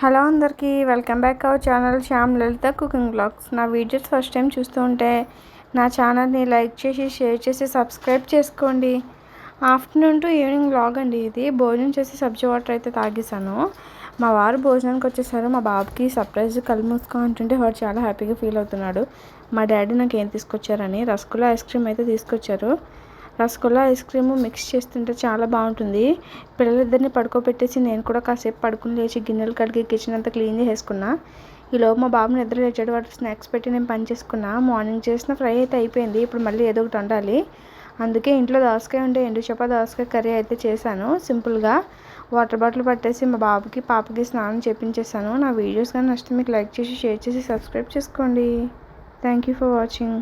Hello అందరికీ welcome back our channel Shyam Lalitha cooking blogs. నా videos first time చూస్తూ ఉంటే నా ఛానల్ని లైక్ చేసి షేర్ చేసి సబ్స్క్రైబ్ చేసుకోండి. ఆఫ్టర్నూన్ టు ఈవినింగ్ బ్లాగ్ అండి ఇది. భోజనం చేసి సబ్జీ వాటర్ అయితే తాగేసాను. మా వారు భోజనానికి వచ్చేసారు. మా బాబుకి సర్ప్రైజ్ కళ్ళు మూసుకో అంటుంటే వాడు చాలా హ్యాపీగా ఫీల్ అవుతున్నాడు. మా డాడీ నాకు ఏం తీసుకొచ్చారని రసగుల్లా ఐస్ క్రీమ్ అయితే తీసుకొచ్చారు. రసగుల్లా ఐస్ క్రీమ్ మిక్స్ చేస్తుంటే చాలా బాగుంటుంది. పిల్లలిద్దరిని పడుకోబెట్టేసి నేను కూడా కాసేపు పడుకుని లేచి గిన్నెలు కడిగి కిచెన్ అంతా క్లీన్ చేసుకున్నా. ఈలోపు మా బాబు నిద్ర లేచాడు. వాటికి స్నాక్స్ పెట్టి నేను పని చేసుకున్నా. మార్నింగ్ చేసిన ఫ్రై అయితే అయిపోయింది. ఇప్పుడు మళ్ళీ ఏదో ఒకటి వండాలి. అందుకే ఇంట్లో దోసకాయ ఉంటే ఎండు చేప దోసకాయ కర్రీ అయితే చేశాను సింపుల్గా. వాటర్ బాటిల్ పట్టేసి మా బాబుకి పాపకి స్నానం చేపించేసాను. నా వీడియోస్ కానీ నచ్చితే మీకు లైక్ చేసి షేర్ చేసి సబ్స్క్రైబ్ చేసుకోండి. Thank you for watching.